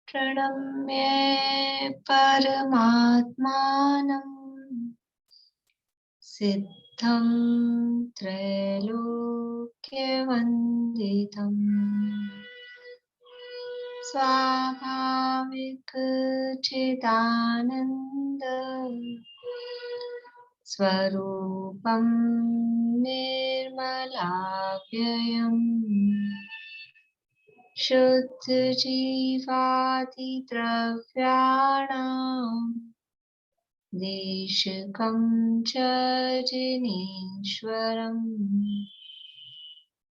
प्रणम्य परमात्मानं सिद्धं त्रैलोक्यवन्दितम् स्वाभाविक चिदानन्द स्वरूपं निर्मलाव्ययम् शुद्ध जीवादि द्रव्याणां देशकं च जिनेश्वरम्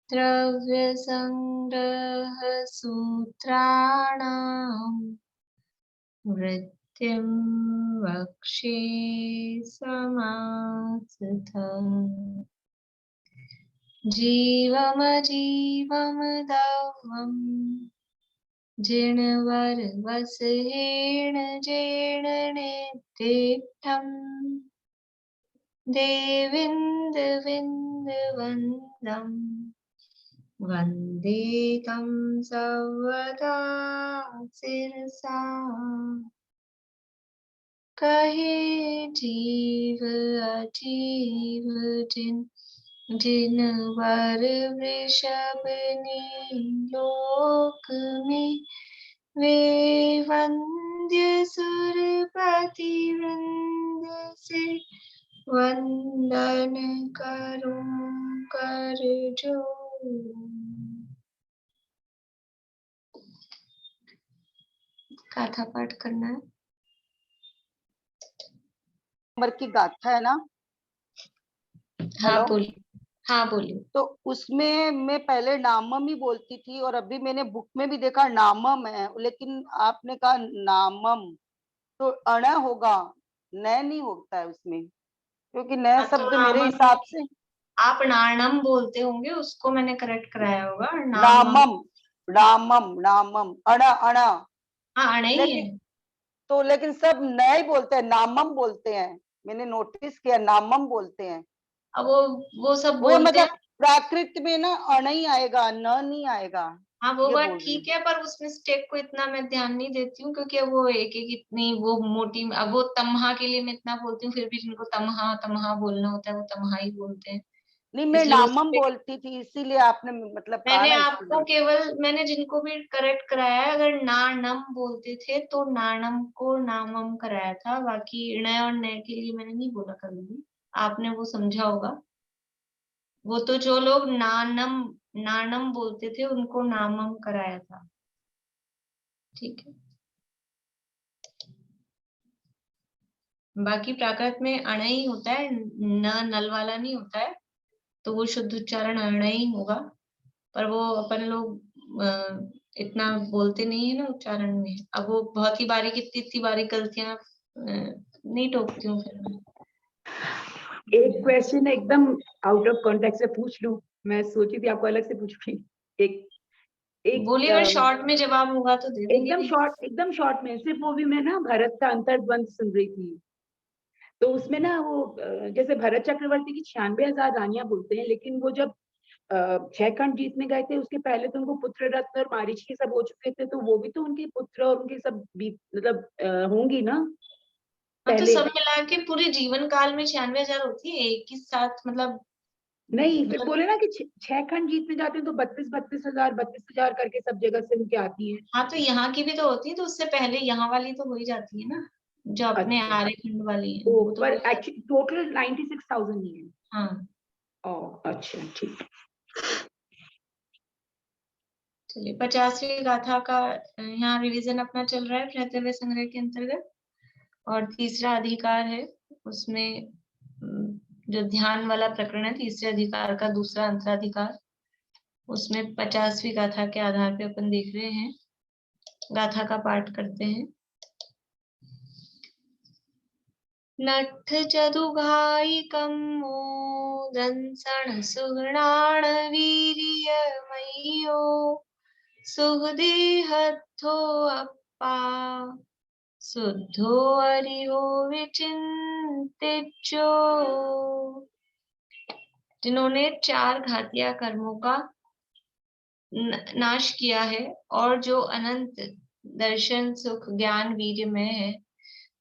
द्रव्य संग्रह सूत्राणां वृत्तिं वक्षे समासतः जीवमजीवम दवम् जिणवरवसहेण जेण निदिष्टम् देविन्दविन्दवन्दम् वन्दे तं सर्वदा शिरसा कहे जीव अजीव जिनवर वृषभ ने लोक में वे वंद्य सुरपति वृंद से वंदन करूं कर जो। गाथा पाठ करना है। नंबर की गाथा है ना? हाँ बोलिए। हाँ बोलिए। तो उसमें मैं पहले नामम ही बोलती थी और अभी मैंने बुक में भी देखा नामम है, लेकिन आपने कहा नामम, तो अण होगा, न नहीं होता है उसमें, क्योंकि न शब्द मेरे हिसाब से आप नाणम बोलते होंगे, उसको मैंने करेक्ट कराया होगा। नामम नामम नामम अण अण। हाँ अण ही है तो, लेकिन सब न ही बोलते हैं, नामम बोलते हैं, मैंने नोटिस किया नामम बोलते हैं। अब वो सब वो बोलते मतलब हैं। प्राकृत में ना अण ही आएगा, न नहीं आएगा। हाँ वो बात ठीक है, पर उस मिस्टेक को इतना मैं ध्यान नहीं देती हूँ, क्योंकि अब वो एक एक इतनी वो मोटी, अब वो तमहा के लिए मैं इतना बोलती हूँ, फिर भी जिनको तमहा तमहा बोलना होता है वो तमहा ही बोलते हैं। नहीं, मैं नामम बोलती थी, इसीलिए आपने मतलब कहा मैंने ना, आपको केवल, मैंने जिनको भी करेक्ट कराया है, अगर नानम बोलते थे तो नानम को नामम कराया था, बाकी ण और न के लिए मैंने नहीं बोला कभी भी। आपने वो समझा होगा। वो तो जो लोग नानम नानम बोलते थे उनको नामम कराया था। ठीक है। बाकी प्राकृत में अण ही होता है, न नल वाला नहीं होता है, तो वो शुद्ध उच्चारण अण ही होगा। पर वो अपन लोग इतना बोलते नहीं है ना उच्चारण में। अब वो बहुत ही बारीक, इतनी इतनी बारीक गलतियां नहीं टोकती हूँ फिर मैं। एक क्वेश्चन एकदम आउट ऑफ कॉन्टेक्स्ट से पूछ लूं, मैं सोची थी आपको अलग से पूछूंगी। एक बोलिए, अगर शॉर्ट में जवाब होगा तो दे देंगे। एकदम शॉर्ट में सिर्फ वो भी मैं ना भरत का अंतर्द्वंद सुन रही थी, तो उसमें ना वो जैसे भरत चक्रवर्ती की 96,000 रानियां बोलते हैं, लेकिन वो जब 6 खंड जीतने गए थे उसके पहले तो उनको पुत्र रत्न और मारीच सब हो चुके थे, तो वो भी तो उनके पुत्र और उनके सब मतलब होंगी ना तो पहले। सब मिला के पूरे जीवन काल में 96,000 होती है एक ही साथ, मतलब नहीं, फिर बोले ना कि 6 खंड जीतने जाते हैं तो 32,000 करके सब जगह से उनके आती है। हाँ तो यहाँ की भी तो होती है, तो उससे पहले यहाँ वाली तो हो ही जाती है ना, जो अपने अच्छा, आर्यखंड वाली है तो वो तो पर एक्चुअली टोटल 96,000 ही है। हाँ। अच्छा ठीक। चलिए 50वीं गाथा का यहाँ रिवीजन अपना चल रहा है रहते संग्रह के अंतर्गत, और तीसरा अधिकार है उसमें, जो ध्यान वाला प्रकरण है, तीसरे अधिकार का दूसरा अंतराधिकार, उसमें 50वीं गाथा के आधार पे अपन देख रहे हैं। गाथा का पाठ करते हैं। नट्ठ जदुघायिकं मोदंसण सुगणाण वीर्यमय्यो सुहदेहत्थो अप्पा शुद्धो हरिहो विचिन्तिज्जो। जिन्होंने 4 घातिया कर्मों का नाश किया है और जो अनंत दर्शन सुख ज्ञान वीर्यमय है,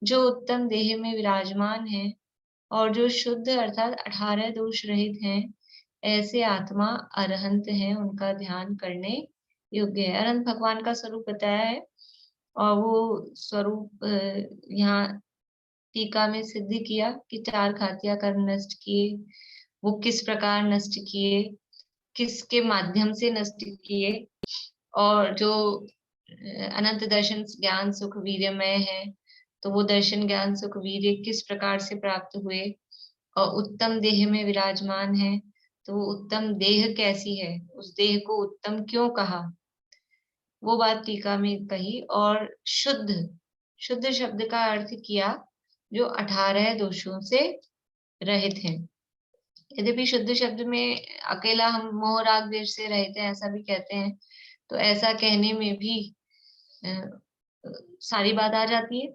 जो उत्तम देह में विराजमान है और जो शुद्ध अर्थात 18 दोष रहित हैं, ऐसे आत्मा अरहंत हैं, उनका ध्यान करने योग्य है। अरहंत भगवान का स्वरूप बताया है और वो स्वरूप यहाँ टीका में सिद्ध किया कि 4 घातिया कर्म नष्ट किए, वो किस प्रकार नष्ट किए, किसके माध्यम से नष्ट किए, और जो अनंत दर्शन ज्ञान सुख वीर्यमय है, तो वो दर्शन ज्ञान सुख वीर्य किस प्रकार से प्राप्त हुए, और उत्तम देह में विराजमान है, तो वो उत्तम देह कैसी है, उस देह को उत्तम क्यों कहा, वो बात टीका में कही। और शुद्ध, शुद्ध शब्द का अर्थ किया जो 18 दोषों से रहित है। यद्यपि शुद्ध शब्द में अकेला हम मोह राग द्वेष से रहित है ऐसा भी कहते हैं, तो ऐसा कहने में भी सारी बात आ जाती है,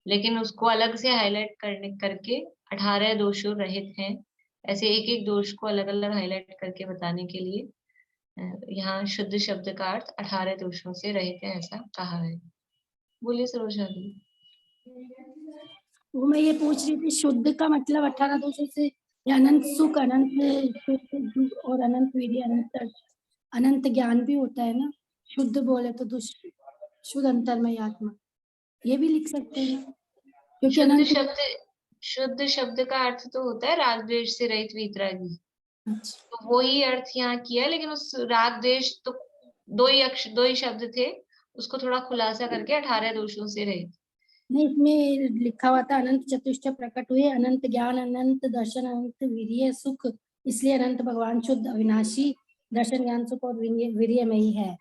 लेकिन उसको अलग से हाईलाइट करके 18 दोषों रहित हैं, ऐसे एक एक दोष को अलग अलग हाईलाइट करके बताने के लिए यहाँ शुद्ध शब्द का अर्थ 18 दोषों से रहित है ऐसा कहा है। बोलिए सरोजा दी। वो मैं ये पूछ रही थी, शुद्ध का मतलब 18 दोषों से अनंत सुख, अनंत और अनंत वीर्य, अनंत ज्ञान भी होता है ना। शुद्ध बोले तो शुद्ध अंतर्मय आत्मा, ये भी लिख सकते हैं, क्योंकि शुद्ध शब्द का अर्थ तो होता है राग द्वेष से रहित वीतरागी, तो वही अर्थ यहाँ किया, लेकिन उस राग द्वेष तो दो ही शब्द थे, उसको थोड़ा खुलासा करके 18 दोषों से रहित। नहीं, इसमें लिखा हुआ था अनंत चतुष्ट प्रकट हुए, अनंत ज्ञान, अनंत दर्शन, अनंत वीर्य सुख, इसलिए अनंत भगवान शुद्ध अविनाशी दर्शन ज्ञान सुख और वीर्य में ही है।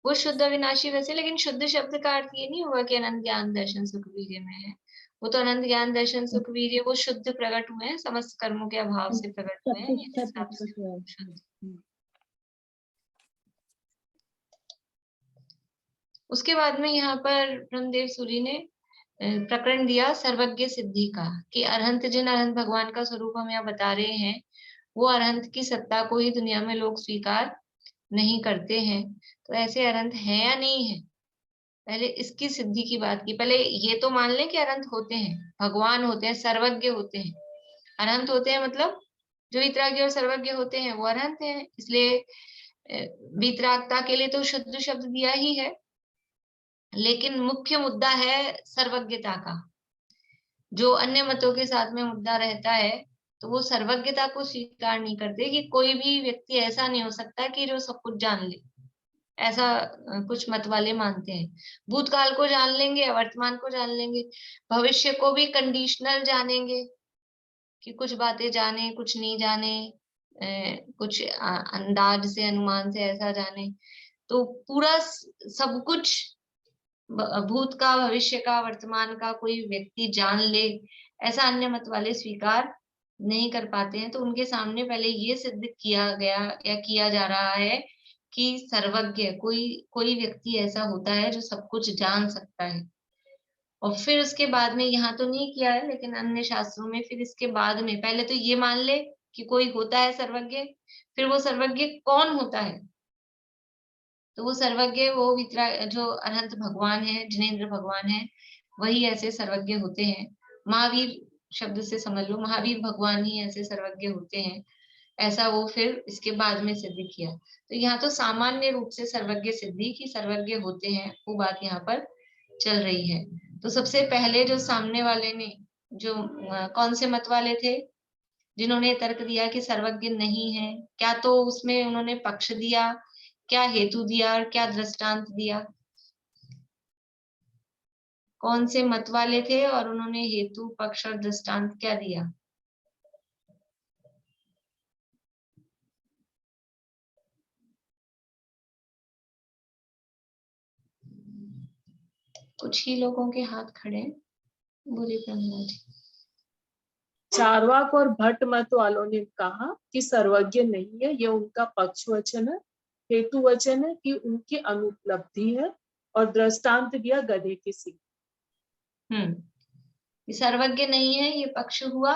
वो शुद्ध अविनाशी वैसे, लेकिन शुद्ध शब्द का अर्थ ये नहीं होगा कि अनंत ज्ञान दर्शन सुख वीर्य में है। वो तो अनंत ज्ञान दर्शन सुख वीर्य वो शुद्ध प्रकट हुए हैं, समस्त कर्मों के अभाव से प्रकट हुए हैं। उसके बाद में यहाँ पर ब्रह्मदेव सूरी ने प्रकरण दिया सर्वज्ञ सिद्धि का, कि अरहंत, जिन अरहंत भगवान का स्वरूप हम यहाँ बता रहे हैं, वो अरहंत की सत्ता को ही दुनिया में लोग स्वीकार नहीं करते हैं। तो ऐसे अरहंत हैं या नहीं है, पहले इसकी सिद्धि की बात की। पहले ये तो मान लें कि अरहंत होते हैं, भगवान होते हैं, सर्वज्ञ होते हैं। अरहंत होते हैं मतलब जो वीतरागी और सर्वज्ञ होते हैं वो अरहंत हैं, इसलिए वीतरागता के लिए तो शुद्ध शब्द दिया ही है। लेकिन मुख्य मुद्दा है सर्वज्ञता का। जो अन्य मतों के साथ में मुद्दा रहता है, तो वो सर्वज्ञता को स्वीकार नहीं करते कि कोई भी व्यक्ति ऐसा नहीं हो सकता कि जो सब कुछ जान ले, ऐसा कुछ मत वाले मानते हैं। भूतकाल को जान लेंगे, वर्तमान को जान लेंगे, भविष्य को भी कंडीशनल जानेंगे कि कुछ बातें जाने, कुछ नहीं जाने, कुछ अंदाज से, अनुमान से ऐसा जाने। तो पूरा सब कुछ भूत का, भविष्य का, वर्तमान का कोई व्यक्ति जान ले, ऐसा अन्य मत वाले स्वीकार नहीं कर पाते हैं। तो उनके सामने पहले ये सिद्ध किया गया या किया जा रहा है कि सर्वज्ञ कोई व्यक्ति ऐसा होता है जो सब कुछ जान सकता है। और फिर उसके बाद में, यहाँ तो नहीं किया है लेकिन अन्य शास्त्रों में, फिर इसके बाद में पहले तो ये मान ले कि कोई होता है सर्वज्ञ, फिर वो सर्वज्ञ कौन होता है, तो वो सर्वज्ञ वो जो अनंत भगवान है, जिनेंद्र भगवान है, वही ऐसे सर्वज्ञ होते हैं। महावीर शब्द से समझ लो, महावीर भगवान ही ऐसे सर्वज्ञ होते हैं, ऐसा वो फिर इसके बाद में सिद्ध किया। तो यहाँ तो सामान्य रूप से सर्वज्ञ सिद्धि की सर्वज्ञ होते हैं, वो बात यहाँ पर चल रही है। तो सबसे पहले जो सामने वाले ने, जो कौन से मत वाले थे जिन्होंने तर्क दिया कि सर्वज्ञ नहीं है, क्या तो उसमें उन्होंने पक्ष दिया, क्या हेतु दिया और क्या दृष्टांत दिया? कौन से मत वाले थे और उन्होंने हेतु, पक्ष और दृष्टांत क्या दिया? कुछ ही लोगों के हाथ खड़े हैं। बोलिए प्रहलाद जी। चारवाक और भट्ट मत वालों ने कहा कि सर्वज्ञ नहीं है, ये उनका पक्ष वचन है। हेतु वचन है कि उनकी अनुपलब्धि है, और दृष्टांत दिया गधे के सिंह। सर्वज्ञ नहीं है ये पक्ष हुआ,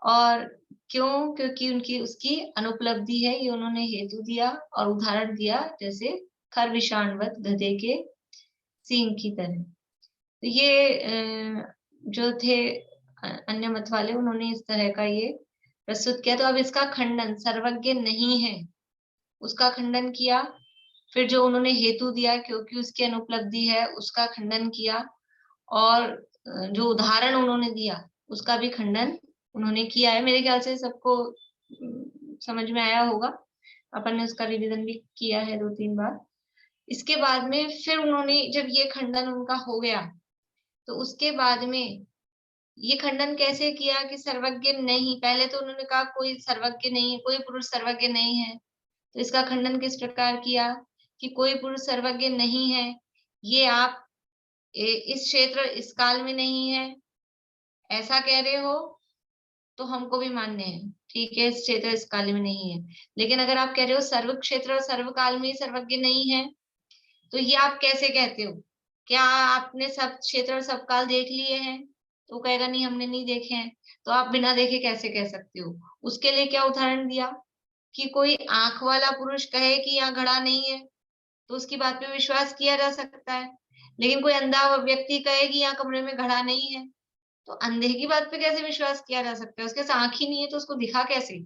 और क्यों? क्योंकि उसकी अनुपलब्धि है, ये उन्होंने हेतु दिया और उदाहरण दिया, जैसे खर विषाणवत गधे के सींग की तरह। तो ये जो थे अन्य मत वाले, उन्होंने इस तरह का ये प्रस्तुत किया। तो अब इसका खंडन, सर्वज्ञ नहीं है उसका खंडन किया। फिर जो उन्होंने हेतु दिया क्योंकि उसकी अनुपलब्धि है, उसका खंडन किया। और जो उदाहरण उन्होंने दिया उसका भी खंडन उन्होंने किया है। मेरे ख्याल से सबको समझ में आया होगा, अपन ने उसका रिवीजन भी किया है 2-3 बार। इसके बाद में फिर उन्होंने जब ये खंडन उनका हो गया, तो उसके बाद में ये खंडन कैसे किया कि सर्वज्ञ नहीं। पहले तो उन्होंने कहा कोई सर्वज्ञ नहीं है, कोई पुरुष सर्वज्ञ नहीं है। तो इसका खंडन किस प्रकार किया कि कोई पुरुष सर्वज्ञ नहीं है, ये आप इस क्षेत्र इस काल में नहीं है ऐसा कह रहे हो तो हमको भी मान्य है, ठीक है, इस क्षेत्र इस काल में नहीं है। लेकिन अगर आप कह रहे हो सर्व क्षेत्र और सर्व काल में सर्वज्ञ नहीं है, तो ये आप कैसे कहते हो? क्या आपने सब क्षेत्र और सब काल देख लिए हैं? तो कहेगा नहीं, हमने नहीं देखे हैं। तो आप बिना देखे कैसे कह सकते हो? उसके लिए क्या उदाहरण दिया कि कोई आंख वाला पुरुष कहे कि यहाँ घड़ा नहीं है, तो उसकी बात पे विश्वास किया जा सकता है। लेकिन कोई अंधा व्यक्ति कहे कि यहाँ कमरे में घड़ा नहीं है, तो अंधे की बात पे कैसे विश्वास किया जा सकता है? उसके आंख ही नहीं है तो उसको दिखा कैसे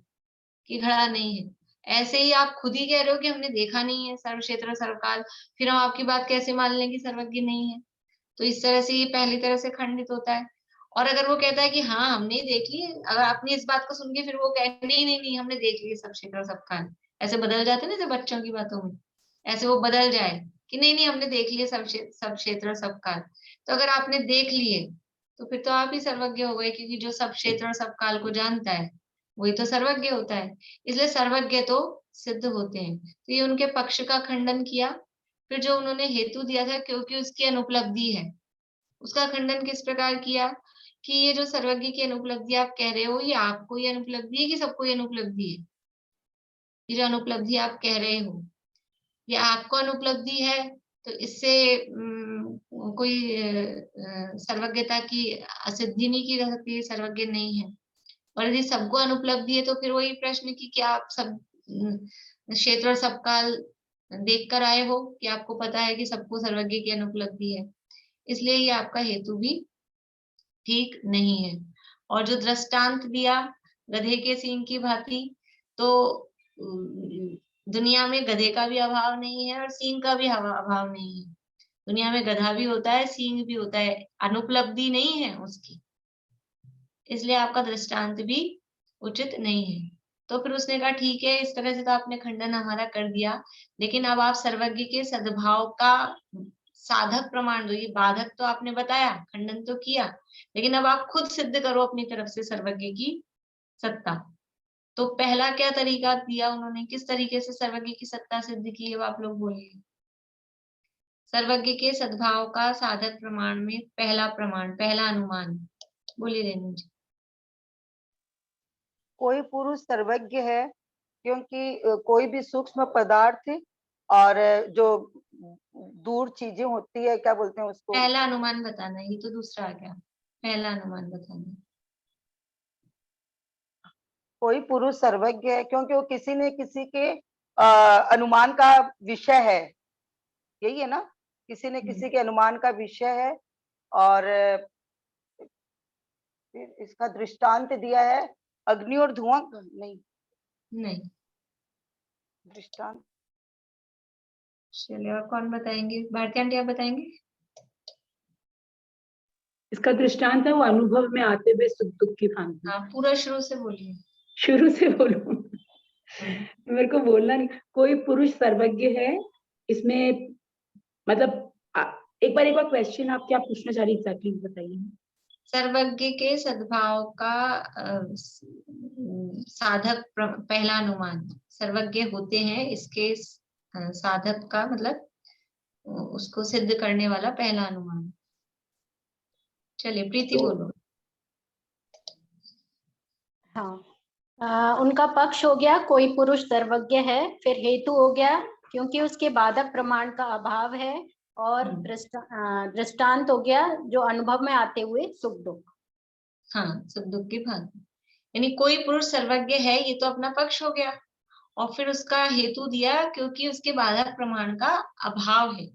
कि घड़ा नहीं है? ऐसे ही आप खुद ही कह रहे हो कि हमने देखा नहीं है सर्व क्षेत्र सर्वकाल, फिर हम आपकी बात कैसे मान लें कि सर्वज्ञ नहीं है? तो इस तरह से ये पहली तरह से खंडित होता है। और अगर वो कहता है कि हाँ हमने देख ली, अगर आपने इस बात को सुन के फिर वो कहे नहीं नहीं नहीं हमने देख ली सब क्षेत्र सब काल, ऐसे बदल जाते ना जैसे बच्चों की बातों में, ऐसे वो बदल जाए कि नहीं नहीं हमने देख लिए सब क्षेत्र सब काल। तो अगर आपने देख लिए तो फिर तो आप ही सर्वज्ञ हो गए, क्योंकि जो सब क्षेत्र और सब काल को जानता है वही तो सर्वज्ञ होता है। इसलिए सर्वज्ञ तो सिद्ध होते हैं। तो ये उनके पक्ष का खंडन किया। फिर जो उन्होंने हेतु दिया था क्योंकि उसकी अनुपलब्धि है, उसका खंडन किस प्रकार किया कि ये जो सर्वज्ञ की अनुपलब्धि आप कह रहे हो, ये आपको ये अनुपलब्धि है कि सबको ये अनुपलब्धि है? ये जो अनुपलब्धि आप कह रहे हो ये आपको अनुपलब्धि है, तो इससे कोई सर्वज्ञता की असिद्धि नहीं की जा सकती, सर्वज्ञ नहीं है। और यदि सबको अनुपलब्धि है तो फिर वही प्रश्न कि क्या आप सब क्षेत्र और सब काल देख कर आए हो कि आपको पता है कि सबको सर्वज्ञ की अनुपलब्धि है? इसलिए ये आपका हेतु भी ठीक नहीं है। और जो दृष्टांत दिया गधे के सींग की भांति, तो दुनिया में गधे का भी अभाव नहीं है और सींग का भी अभाव नहीं है। दुनिया में गधा भी होता है, सींग भी होता है, अनुपलब्धि नहीं है उसकी, इसलिए आपका दृष्टांत भी उचित नहीं है। तो फिर उसने कहा ठीक है, इस तरह से तो आपने खंडन हमारा कर दिया, लेकिन अब आप सर्वज्ञ के सद्भाव का साधक प्रमाण दो। ये बाधक तो आपने बताया, खंडन तो किया, लेकिन अब आप खुद सिद्ध करो अपनी तरफ से सर्वज्ञ की सत्ता। तो पहला क्या तरीका दिया उन्होंने, किस तरीके से सर्वज्ञ की सत्ता सिद्ध की है, आप लोग बोलिए। सर्वज्ञ के सद्भाव का साधक प्रमाण में पहला प्रमाण, पहला अनुमान, बोलिए रेणु जी। कोई पुरुष सर्वज्ञ है क्योंकि कोई भी सूक्ष्म पदार्थ और जो दूर चीजें होती है, क्या बोलते हैं उसको, पहला अनुमान बताना, ये तो दूसरा आ गया, पहला अनुमान बताना। कोई पुरुष सर्वज्ञ है क्योंकि वो किसी न किसी के अनुमान का विषय है, यही है ना, किसी न किसी के अनुमान का विषय है। और इसका दृष्टांत दिया है अग्नि और धुआं, नहीं दृष्टांत। चलिए, और कौन बताएंगे? भारती आंटी आप बताएंगे? इसका दृष्टांत है वो अनुभव में आते हुए सुख दुख की भांति। हाँ, पूरा शुरू से बोलिए। शुरू से बोलूं? मेरे को बोलना नहीं। कोई पुरुष सर्वज्ञ है, इसमें मतलब एक बार क्वेश्चन आप क्या पूछना चाह रही एग्जैक्टली बताइए। सर्वज्ञ के सद्भाव का साधक पहला अनुमान, सर्वज्ञ होते हैं इसके साधक का मतलब उसको सिद्ध करने वाला पहला अनुमान। चलिए प्रीति बोलो। हाँ, उनका पक्ष हो गया कोई पुरुष सर्वज्ञ है, फिर हेतु हो गया क्योंकि उसके बाधक प्रमाण का अभाव है, और दृष्टांत हो गया जो अनुभव में आते हुए सुख दुख। हाँ, सुख दुख की भांति, यानी कोई पुरुष सर्वज्ञ है, ये तो अपना पक्ष हो गया। और फिर उसका हेतु दिया क्योंकि उसके बाधक प्रमाण का अभाव है,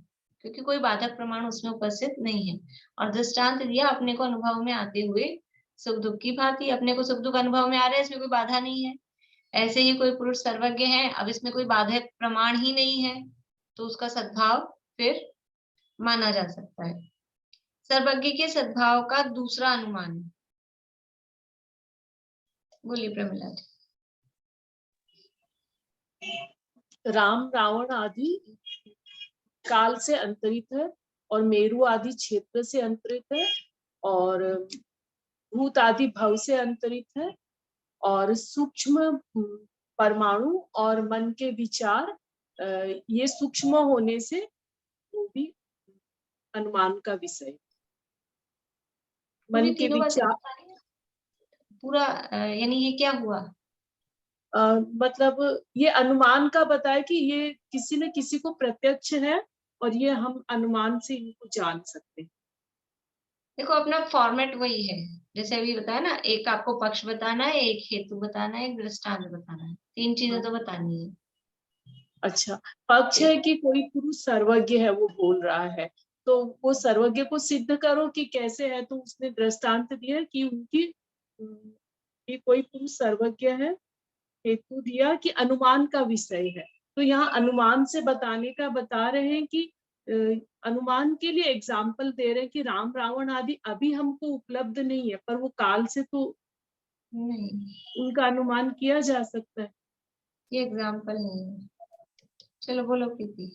क्योंकि कोई बाधक प्रमाण उसमें उपस्थित नहीं है। और दृष्टांत दिया अपने को अनुभव में आते हुए सुख दुख की भांति। अपने को सुख दुख अनुभव में आ रहे हैं, इसमें कोई बाधा नहीं है। ऐसे ही कोई पुरुष सर्वज्ञ है, अब इसमें कोई बाधक प्रमाण ही नहीं है, तो उसका सद्भाव फिर माना जा सकता है। सर्वज्ञ के सद्भाव का दूसरा अनुमान। बोलिए प्रमिला जी। राम रावण आदि काल से अंतरित है और मेरु आदि क्षेत्र से अंतरित है और भूत आदि भव से अंतरित है और सूक्ष्म परमाणु और मन के विचार ये सूक्ष्म होने से वो भी अनुमान का विषय। मन के विचार पूरा यानी ये क्या हुआ? मतलब ये अनुमान का बताया कि ये किसी न किसी को प्रत्यक्ष है और ये हम अनुमान से इनको जान सकते हैं। देखो अपना फॉर्मेट वही है, जैसे अभी बताया ना, एक आपको पक्ष बताना है, एक हेतु बताना है, एक दृष्टांत बताना है, 3 चीजें तो बतानी है। अच्छा, पक्ष है कि कोई पुरुष सर्वज्ञ है वो बोल रहा है, तो वो सर्वज्ञ को सिद्ध करो कि कैसे है, तो उसने दृष्टांत दिया कि उनकी कि कोई पुरुष सर्वज्ञ है। हेतु दिया कि अनुमान का विषय है, तो यहाँ अनुमान से बताने का बता रहे हैं कि अनुमान के लिए एग्जाम्पल दे रहे हैं कि राम रावण आदि अभी हमको उपलब्ध नहीं है, पर वो काल से तो नहीं, उनका अनुमान किया जा सकता है। ये एग्जाम्पल नहीं है। चलो बोलो प्रीति।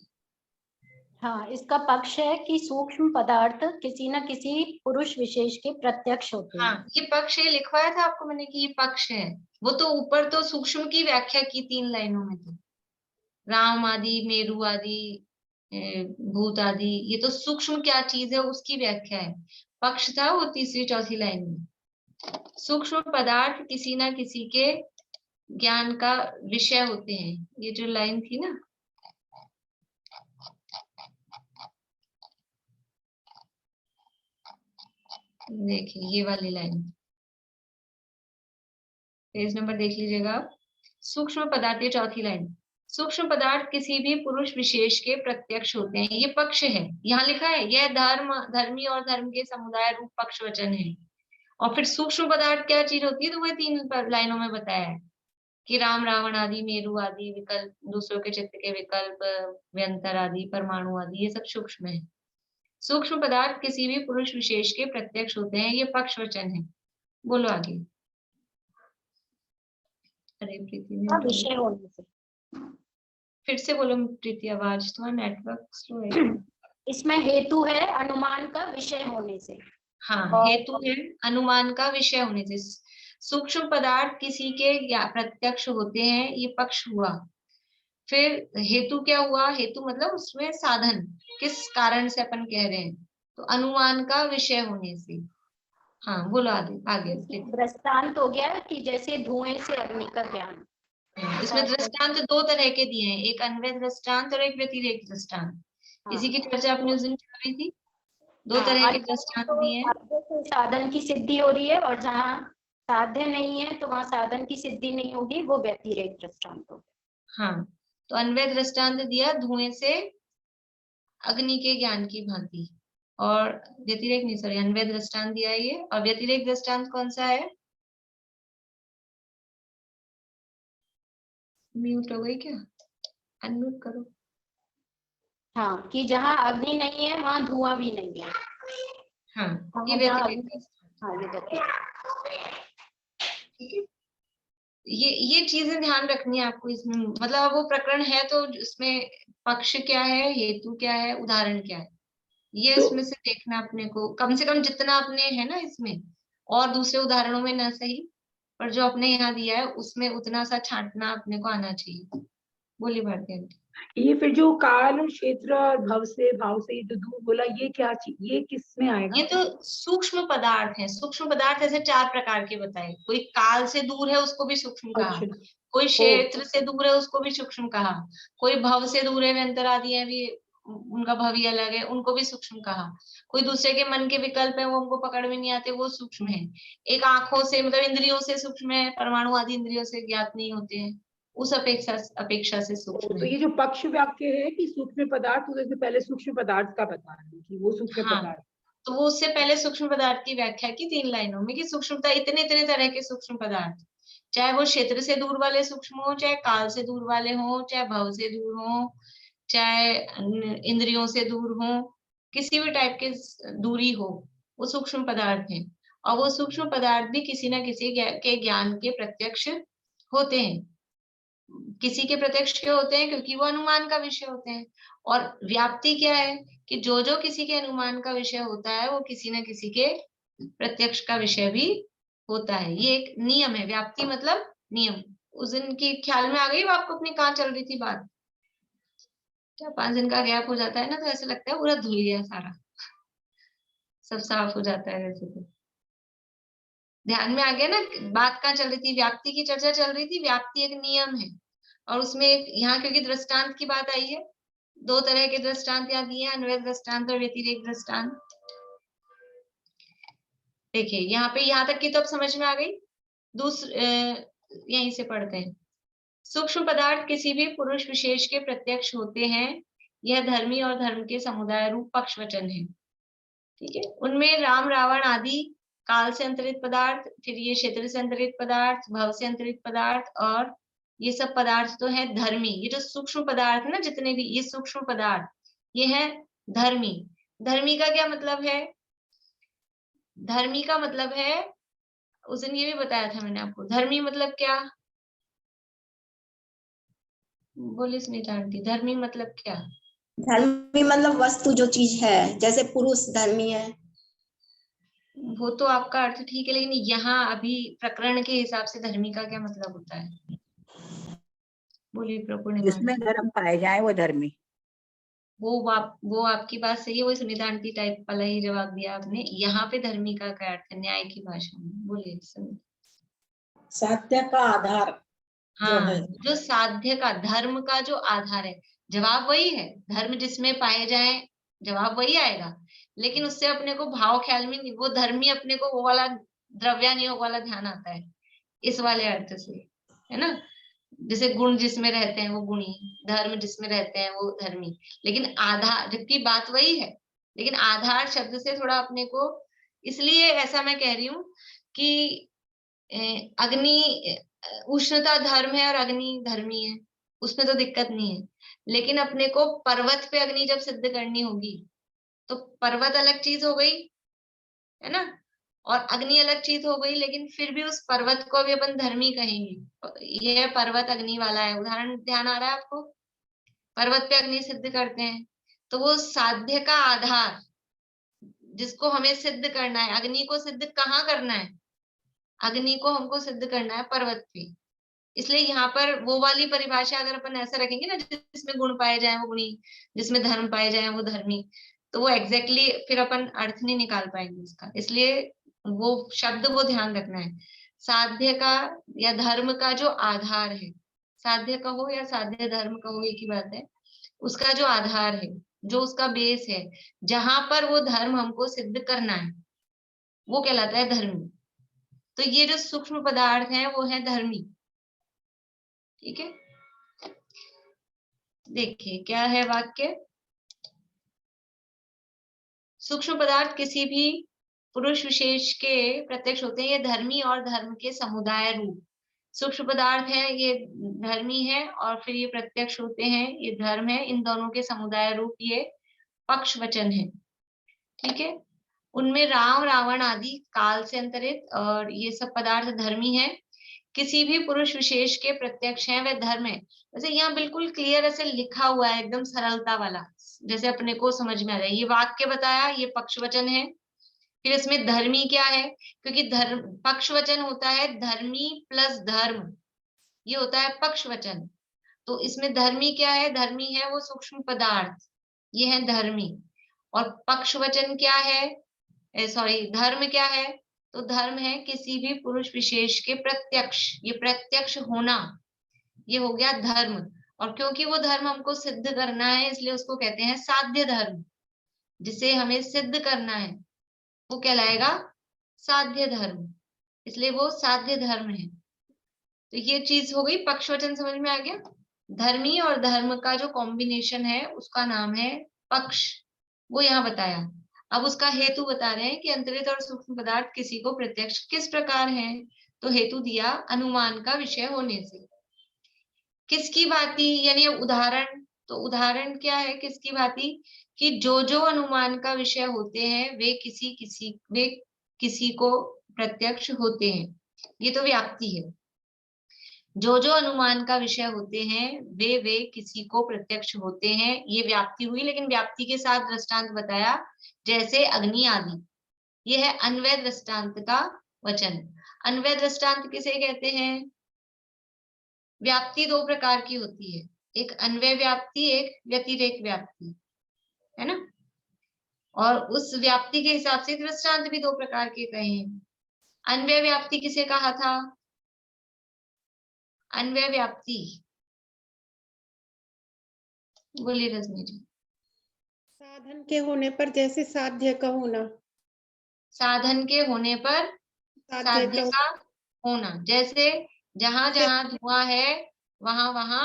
हाँ, इसका पक्ष है कि सूक्ष्म पदार्थ किसी न किसी पुरुष विशेष के प्रत्यक्ष होते हैं। हाँ, ये पक्ष है, लिखवाया था आपको मैंने कि ये पक्ष है। वो तो ऊपर तो सूक्ष्म की व्याख्या की 3 लाइनों में, तो राम आदि, मेरु आदि, भूत आदि, ये तो सूक्ष्म क्या चीज है उसकी व्याख्या है। पक्ष था वो 3री 4थी लाइन में। सूक्ष्म पदार्थ किसी ना किसी के ज्ञान का विषय होते हैं, ये जो लाइन थी ना, देखिए ये वाली लाइन, पेज नंबर देख लीजिएगा। सूक्ष्म पदार्थ, ये 4थी लाइन। सूक्ष्म पदार्थ किसी भी पुरुष विशेष के प्रत्यक्ष होते हैं, ये पक्ष है। यहाँ लिखा है यह धर्मी और धर्म के समुदाय रूप पक्ष वचन है। और फिर सूक्ष्म पदार्थ क्या चीज होती है, तो वह 3 लाइनों में बताया है कि राम रावण आदि, मेरु आदि, विकल्प, दूसरों के चित्त के विकल्प, व्यंतर आदि, परमाणु आदि, ये सब सूक्ष्म है। सूक्ष्म पदार्थ किसी भी पुरुष विशेष के प्रत्यक्ष होते हैं, ये पक्ष वचन है। बोलो आगे। अरे प्रीति का विषय होने से। फिर से बोलो प्रीति, आवाज तुम्हारा नेटवर्क स्लो है। इसमें हेतु है अनुमान का विषय होने से। हाँ, हेतु है अनुमान का विषय होने से। सूक्ष्म पदार्थ किसी के या प्रत्यक्ष होते हैं, ये पक्ष हुआ। फिर हेतु क्या हुआ? हेतु मतलब उसमें साधन, किस कारण से अपन कह रहे हैं, तो अनुमान का विषय होने से। हाँ बोलो आगे आगे। दृष्टांत हो गया कि जैसे धुएं से अग्नि का ज्ञान। इसमें दृष्टांत 2 तरह के दिए हैं, एक अन्वय दृष्टांत और एक व्यतिरेक दृष्टांत। इसी की चर्चा अपनी उस दिन कर रही थी। 2 तरह के दृष्टांत दिए हैं। साधन की सिद्धि हो रही है और जहाँ साध्य नहीं है तो वहाँ साधन की सिद्धि नहीं होगी, वो व्यतिरेक दृष्टांत होगा। हाँ, तो अन्वय दृष्टांत दिया धुएं से अग्नि के ज्ञान की भांति, और व्यतिरेक नहीं, सॉरी, अन्वय दृष्टांत दिया है ये। और व्यतिरेक दृष्टांत कौन सा है? म्यूट हो गई क्या? अनम्यूट करो। हाँ, कि जहाँ अग्नि नहीं है वहाँ धुआं भी नहीं है। हाँ, ये व्यतिरेक। हाँ, ये व्यतिरेक। ये चीजें ध्यान रखनी है आपको इसमें। मतलब वो प्रकरण है तो इसमें पक्ष क्या है, हेतु क्या है, उदाहरण क्या है, ये तो, इसमें से देखना अपने को। कम से कम जितना अपने है ना इसमें, और दूसरे उदाहरणों में ना सही, पर जो अपने यहाँ दिया है उसमें उतना सा छांटना अपने को आना चाहिए। बोली भारती आंटी। ये फिर जो काल और क्षेत्र और भाव से ये जो दूर बोला, ये क्या चीज, ये किस में आएगा? ये तो सूक्ष्म पदार्थ है। सूक्ष्म पदार्थ ऐसे 4 प्रकार के बताए। कोई काल से दूर है उसको भी सूक्ष्म कहा, कोई क्षेत्र से दूर है उसको भी सूक्ष्म कहा, कोई भव से दूर है, व्यंतर आदि है भी, उनका भव ही अलग है, उनको भी सूक्ष्म कहा। कोई दूसरे के मन के विकल्प है, वो उनको पकड़ में नहीं आते, वो सूक्ष्म है। एक आंखों से मतलब इंद्रियों से सूक्ष्म है, परमाणु आदि इंद्रियों से ज्ञात नहीं होते हैं, उस अपेक्षा से सूक्ष्म तो है। ये जो पक्ष वाक्य है कि सूक्ष्म पदार्थ, तो इससे पहले सूक्ष्म पदार्थ का बता रहे हैं कि वो सूक्ष्म हाँ, पदार्थ। तो वो उससे पहले सूक्ष्म पदार्थ की व्याख्या की 3 लाइनों में कि सूक्ष्मता इतने इतने तरह के सूक्ष्म पदार्थ, चाहे वो क्षेत्र से दूर वाले सूक्ष्म हो, चाहे काल से दूर वाले हो, चाहे भव से दूर हो, चाहे इंद्रियों से दूर हो, किसी भी टाइप के दूरी हो, वो सूक्ष्म पदार्थ हैं। और वो सूक्ष्म पदार्थ भी किसी न किसी के ज्ञान के प्रत्यक्ष होते हैं। किसी के प्रत्यक्ष क्यों होते हैं? क्योंकि वो अनुमान का विषय होते हैं। और व्याप्ति क्या है कि जो जो किसी के अनुमान का विषय होता है वो किसी न किसी के प्रत्यक्ष का विषय भी होता है। ये एक नियम है, व्याप्ति मतलब नियम। उस दिन की ख्याल में आ गई वो आपको अपनी कहाँ चल रही थी बात? 4-5 दिन का गैप हो जाता है ना, तो ऐसा लगता है पूरा धुल गया सारा, सब साफ हो जाता है वैसे तो। ध्यान में आ गया ना बात कहाँ चल रही थी? व्याप्ति की चर्चा चल रही थी। व्याप्ति एक नियम है और उसमें एक यहाँ क्योंकि दृष्टांत की बात आई है, 2 तरह के दृष्टांत यहाँ दिए हैं, अन्वय दृष्टांत और व्यतिरेक दृष्टांत। देखिए यहाँ पे यहाँ तक की तो अब समझ में आ गई। यहीं से पढ़ते हैं। सूक्ष्म पदार्थ किसी भी पुरुष विशेष के प्रत्यक्ष होते हैं। यह धर्मी और धर्म के समुदाय रूप पक्ष वचन है। ठीक है, उनमें राम रावण आदि काल से अंतरित पदार्थ, फिर ये क्षेत्र से अंतरित पदार्थ, भव से अंतरित पदार्थ, और ये सब पदार्थ तो है धर्मी। ये जो सूक्ष्म पदार्थ है ना, जितने भी ये सूक्ष्म पदार्थ, ये है धर्मी। धर्मी का क्या मतलब है? धर्मी का मतलब है, उस दिन ये भी बताया था मैंने आपको, धर्मी मतलब क्या? बोलिए सुनीता आंटी, धर्मी मतलब क्या? धर्मी मतलब वस्तु जो चीज है, जैसे पुरुष धर्मी है। वो तो आपका अर्थ ठीक है, लेकिन यहाँ अभी प्रकरण के हिसाब से धर्मी का क्या मतलब होता है? बोलिए प्रपूर्णिमा। जिसमें धर्म पाए जाए वो धर्मी। वो आपकी बात सही है, वो सुनीता आंटी टाइप वाला ही जवाब दिया आपने। यहाँ पे धर्मी का क्या अर्थ है न्याय की भाषा में? बोलिए सुनीता। साध्य का आधार जो हाँ, है, जो साध्य का, धर्म का जो आधार है। जवाब वही है, धर्म जिसमें पाए जाए, जवाब वही आएगा। लेकिन उससे अपने को भाव ख्याल में नहीं, वो धर्मी अपने को वो वाला द्रव्यानियोग वाला ध्यान आता है इस वाले अर्थ से, है ना। जैसे गुण जिसमें रहते हैं वो गुणी, धर्म जिसमें रहते हैं वो धर्मी। लेकिन आधार, जबकि बात वही है, लेकिन आधार शब्द से थोड़ा अपने को, इसलिए ऐसा मैं कह रही हूँ कि अग्नि उष्णता धर्म है और अग्नि धर्मी है, उसमें तो दिक्कत नहीं है। लेकिन अपने को पर्वत पे अग्नि जब सिद्ध करनी होगी तो पर्वत अलग चीज हो गई, है ना, और अग्नि अलग चीज हो गई, लेकिन फिर भी उस पर्वत को भी अपन धर्मी कहेंगे। ये पर्वत अग्नि वाला है, उदाहरण ध्यान आ रहा है आपको? पर्वत पे अग्नि सिद्ध करते हैं, तो वो साध्य का आधार जिसको हमें सिद्ध करना है, अग्नि को सिद्ध कहाँ करना है? अग्नि को हमको सिद्ध करना है पर्वत पे। इसलिए यहाँ पर वो वाली परिभाषा अगर अपन ऐसा रखेंगे ना, जिसमें गुण पाए जाए वो गुणी, जिसमें धर्म पाए जाए वो धर्मी, तो वो एग्जैक्टली फिर अपन अर्थ नहीं निकाल पाएंगे उसका। इसलिए वो शब्द वो ध्यान रखना है, साध्य का या धर्म का जो आधार है, साध्य का हो या साध्य धर्म का हो एक ही बात है, उसका जो आधार है, जो उसका बेस है, जहां पर वो धर्म हमको सिद्ध करना है, वो कहलाता है धर्मी। तो ये जो सूक्ष्म पदार्थ है वो है धर्मी। ठीक है, देखिए क्या है वाक्य। सूक्ष्म पदार्थ किसी भी पुरुष विशेष के प्रत्यक्ष होते हैं, ये धर्मी और धर्म के समुदाय रूप। सूक्ष्म पदार्थ है, ये धर्मी है, और फिर ये प्रत्यक्ष होते हैं, ये धर्म है। इन दोनों के समुदाय रूप ये पक्ष वचन है। ठीक है, उनमें राम रावण आदि काल से अंतरित और ये सब पदार्थ धर्मी है। किसी भी पुरुष विशेष के प्रत्यक्ष है वह धर्म है। वैसे यहाँ बिल्कुल क्लियर ऐसे लिखा हुआ है, एकदम सरलता वाला, जैसे अपने को समझ में आ जाए। ये वाक्य बताया, ये पक्ष वचन है। फिर इसमें धर्मी क्या है, क्योंकि धर्म पक्ष वचन होता है, धर्मी प्लस धर्म, ये होता है पक्ष वचन। तो इसमें धर्मी क्या है? धर्मी है वो सूक्ष्म पदार्थ, ये है धर्मी। और पक्ष वचन क्या है, सॉरी धर्म क्या है? तो धर्म है किसी भी पुरुष विशेष के प्रत्यक्ष, ये प्रत्यक्ष होना, ये हो गया धर्म। और क्योंकि वो धर्म हमको सिद्ध करना है, इसलिए उसको कहते हैं साध्य धर्म। जिसे हमें सिद्ध करना है वो कहलाएगा साध्य धर्म, इसलिए वो साध्य धर्म है। तो ये चीज हो गई, पक्ष वचन समझ में आ गया। धर्मी और धर्म का जो कॉम्बिनेशन है उसका नाम है पक्ष, वो यहाँ बताया। अब उसका हेतु बता रहे हैं कि अंतरित और सूक्ष्म पदार्थ किसी को प्रत्यक्ष किस प्रकार है। तो हेतु दिया अनुमान का विषय होने से। किसकी भांति, यानी उदाहरण, तो उदाहरण क्या है किसकी भांति, कि जो जो अनुमान का विषय होते हैं वे किसी को प्रत्यक्ष होते हैं। ये तो व्याप्ति है। जो जो अनुमान का विषय होते हैं वे किसी को प्रत्यक्ष होते हैं, ये व्याप्ति हुई। लेकिन व्याप्ति के साथ दृष्टांत बताया, जैसे अग्नि आदि। ये है अन्वय दृष्टांत का वचन। अन्वय दृष्टांत किसे कहते हैं? व्याप्ति दो प्रकार की होती है, एक अन्वय व्याप्ति, एक व्यतिरेक व्याप्ति, है ना। और उस व्याप्ति के हिसाब से दृष्टांत भी दो प्रकार के कहे हैं। अन्वय व्याप्ति किसे कहा था? अन्वय व्याप्ति बोलिए रजनी जी। साधन के होने पर, जैसे साध्य का होना। साधन के होने पर साध्य का होना, जैसे जहां जहां धुआं है वहां वहां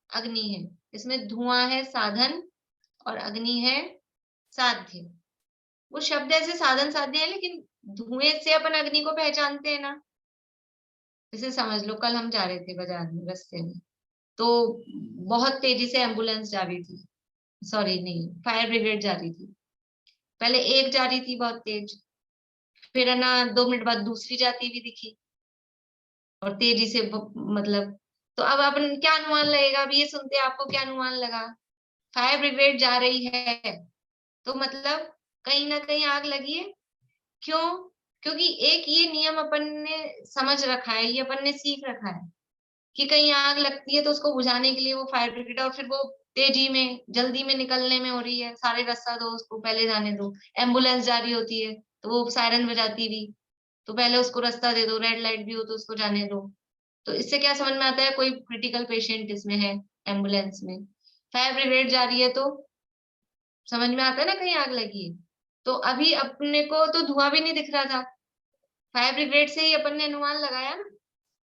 अग्नि है। इसमें धुआं है साधन और अग्नि है साध्य। वो शब्द ऐसे साधन साध्य है, लेकिन धुएं से अपन अग्नि को पहचानते हैं ना। जैसे समझ लो, कल हम जा रहे थे बाजार में, रास्ते में, तो बहुत तेजी से एम्बुलेंस जा रही थी, सॉरी नहीं, फायर ब्रिगेड जा रही थी। पहले एक जा रही थी बहुत तेज, फिर है ना 2 मिनट बाद दूसरी जाती हुई दिखी और तेजी से मतलब, तो अब अपन क्या अनुमान लगेगा? अब ये सुनते आपको क्या अनुमान लगा? फायर ब्रिगेड जा रही है तो मतलब कहीं ना कहीं आग लगी है। क्यों? क्योंकि एक ये नियम अपन ने समझ रखा है, ये अपन ने सीख रखा है कि कहीं आग लगती है तो उसको बुझाने के लिए वो फायर ब्रिगेड, और फिर वो तेजी में जल्दी में निकलने में हो रही है, सारे रास्ता दो, उसको पहले जाने दो। एम्बुलेंस जा रही होती है तो वो सायरन बजाती हुई, तो पहले उसको रास्ता दे दो, रेड लाइट भी हो तो उसको जाने दो। तो इससे क्या समझ में आता है? कोई क्रिटिकल पेशेंट इसमें है एम्बुलेंस में, फायर ब्रिगेड जा रही है तो समझ में आता है ना कहीं आग लगी है। तो अभी अपने को तो धुआं भी नहीं दिख रहा था, फायर ब्रिगेड से ही अपन ने अनुमान लगाया ना।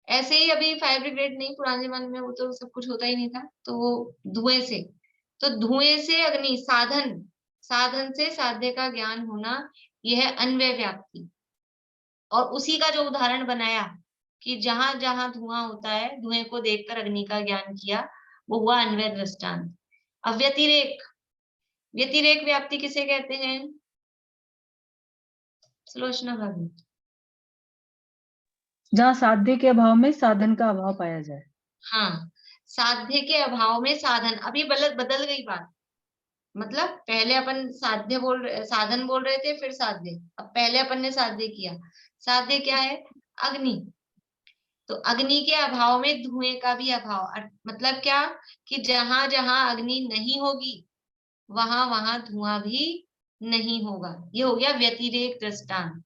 ऐसे ही अभी फायर ब्रिगेड नहीं, पुराने जमाने में वो तो सब कुछ होता ही नहीं था, तो वो धुएं से, तो धुएं से अग्नि, साधन, साधन से साध्य का ज्ञान होना, यह है अन्वय व्याप्ति। और उसी का जो उदाहरण बनाया कि जहां जहां धुआं होता है, धुएं को देखकर अग्नि का ज्ञान किया, वो हुआ अन्वय दृष्टांत। अब व्यतिरेक, व्यतिरेक व्याप्ति किसे कहते हैं? सुलोचना भाभी। जहाँ साध्य के अभाव में साधन का अभाव पाया जाए। हाँ, साध्य के अभाव में साधन। अभी बदल गई बात, मतलब पहले अपन साधन बोल रहे थे, फिर साध्य। अब पहले अपन ने साध्य किया। साध्य क्या है? अग्नि। तो अग्नि के अभाव में धुएं का भी अभाव, मतलब क्या, कि जहां जहां अग्नि नहीं होगी वहां वहां धुआं भी नहीं होगा। ये हो गया व्यतिरेक दृष्टांत।